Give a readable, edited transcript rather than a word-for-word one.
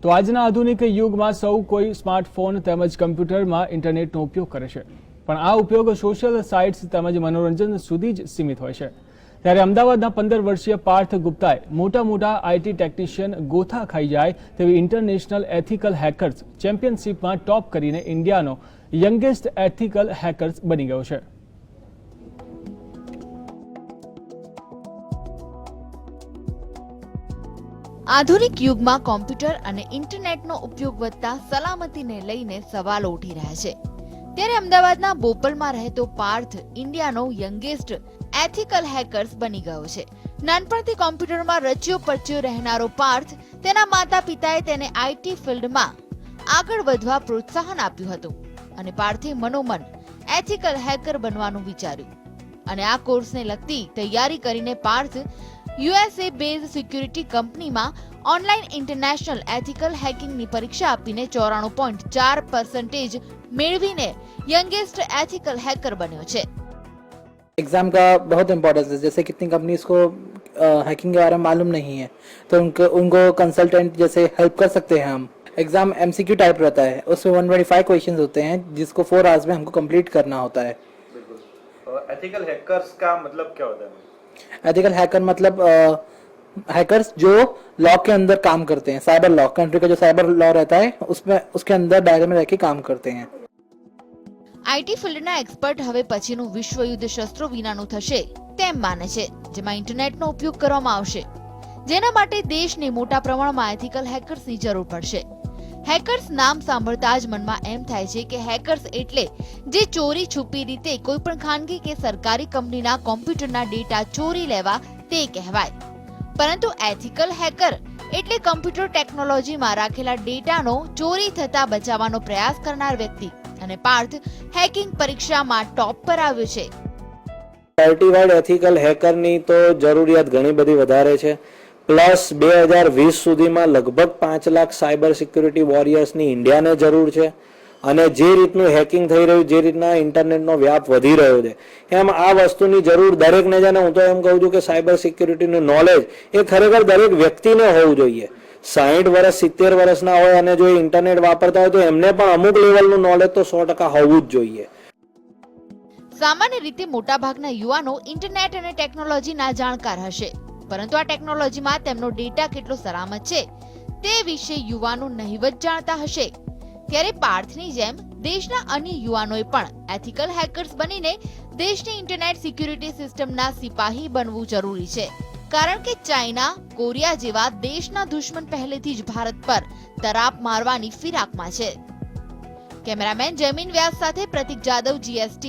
તો આજના આધુનિક યુગમાં સૌ કોઈ સ્માર્ટફોન તેમજ કમ્પ્યુટરમાં ઇન્ટરનેટનો ઉપયોગ કરે છે, પણ આ ઉપયોગ સોશિયલ સાઇટ્સ તેમજ મનોરંજન સુધી જ સીમિત હોય છે। ત્યારે અમદાવાદના 15 વર્ષીય પાર્થ ગુપ્તાએ મોટા આઈટી ટેકનિશિયન ગોથા ખાઈ જાય તેવી ઇન્ટરનેશનલ એથિકલ હેકર્સ ચેમ્પિયનશિપમાં ટોપ કરીને ઇન્ડિયાનો યંગેસ્ટ એથિકલ હેકર્સ બની ગયો છે। આધુનિક યુગમાં કોમ્પ્યુટર અને ઇન્ટરનેટનો ઉપયોગ વધતા સલામતીને લઈને સવાલો ઉઠી રહ્યા છે। ત્યારે અમદાવાદના બોપલમાં રહેતો પાર્થ ઇન્ડિયાનો યંગેસ્ટ એથિકલ હેકર્સ બની ગયો છે। નાનપણથી કોમ્પ્યુટરમાં રચ્યો પચ્યો રહેનારો પાર્થ તેના માતા પિતાએ તેને આઈટી ફિલ્ડમાં આગળ વધવા પ્રોત્સાહન આપ્યું હતું અને પાર્થે મનોમન એથિકલ હેકર બનવાનું વિચાર્યું અને આ કોર્સને લગતી તૈયારી કરીને પાર્થ USA બેઝ સિક્યુરિટી કંપનીમાં ઓનલાઈન ઇન્ટરનેશનલ એથિકલ હેકિંગની પરીક્ષા આપીને 94.4% મેળવીને यंगेस्ट एथिकल हैकर बने हो। एग्जाम का बहुत इंपॉर्टेंस है, जैसे कितनी कंपनीज को हैकिंग के बारे में मालूम नहीं है तो उनको कंसल्टेंट जैसे हेल्प कर सकते हैं हम। एग्जाम एमसीक्यू टाइप रहता है, उसमें 125 क्वेश्चंस होते हैं जिसको 4 आवर्स में हमको कंप्लीट करना होता है। एथिकल हैकर्स का मतलब क्या होता है? एथिकल हैकर मतलब हैकर्स जो लॉ के अंदर काम करते हैं, साइबर लॉ, कंट्री का जो साइबर लॉ रहता है उसमें उसके अंदर दायरे में रह के काम करते हैं। આઈટી ફિલ્ડના એક્સપર્ટ હવે પછીનું વિશ્વ યુદ્ધ શસ્ત્રો વિનાનું થશે તેમ માને છે, જેમાં ઇન્ટરનેટનો ઉપયોગ કરવામાં આવશે, જેના માટે દેશને મોટા પ્રમાણમાં એથિકલ હેકર્સની જરૂર પડશે। હેકર્સ નામ સાંભળતા જ મનમાં એમ થાય છે કે હેકર્સ એટલે જે ચોરી છુપી રીતે કોઈ પણ ખાનગી કે સરકારી કંપનીના કોમ્પ્યુટરના ડેટા ચોરી લેવા તે કહેવાય, પરંતુ એથિકલ હેકર એટલે કમ્પ્યુટર ટેકનોલોજીમાં રાખેલા ડેટાનો ચોરી થતા બચાવવાનો પ્રયાસ કરનાર વ્યક્તિ અને પાર્થ હેકિંગ પરીક્ષામાં ટોપ પર આવ્યો છે। સર્ટિફાઈડ એથિકલ હેકરની તો જરૂરિયાત ઘણી બધી વધારે છે, પ્લસ 2020 સુધીમાં લગભગ 5 લાખ સાયબર સિક્યુરિટી વોરિયર્સની ઇન્ડિયાને જરૂર છે અને જે રીતનું હેકિંગ થઈ રહ્યું, જે રીતના ઇન્ટરનેટનો વ્યાપ વધી રહ્યો છે, એમ આ વસ્તુની જરૂર દરેકને છે ને હું તો એમ કહું છું કે સાયબર સિક્યુરિટીનું નોલેજ એ ખરેખર દરેક વ્યક્તિને હોવું જોઈએ। 60 વર્ષ 70 વર્ષના હોય અને જો ઇન્ટરનેટ વાપરતા હોય તો એમને પણ અમુક લેવલનું નોલેજ તો 100% હોવું જ જોઈએ। સામાન્ય રીતે મોટાભાગના યુવાનો ઇન્ટરનેટ અને ટેકનોલોજીના જાણકાર હશે, પરંતુ આ ટેકનોલોજીમાં તેમનો ડેટા કેટલો સલામત છે તે વિશે યુવાનો નહિવત જાણતા હશે। ત્યારે પાર્થની જેમ દેશના અન્ય યુવાનોએ પણ એથિકલ હેકર્સ બનીને દેશની ઇન્ટરનેટ સિક્યુરિટી સિસ્ટમના સિપાહી બનવું જરૂરી છે, કારણ કે ચાઇના, કોરિયા જેવા દેશના દુશ્મન પહેલેથી જ ભારત પર તરાપ મારવાની ફિરાકમાં છે। કેમેરામેન જમીન વ્યાસ સાથે પ્રતિક જાદવ, GST।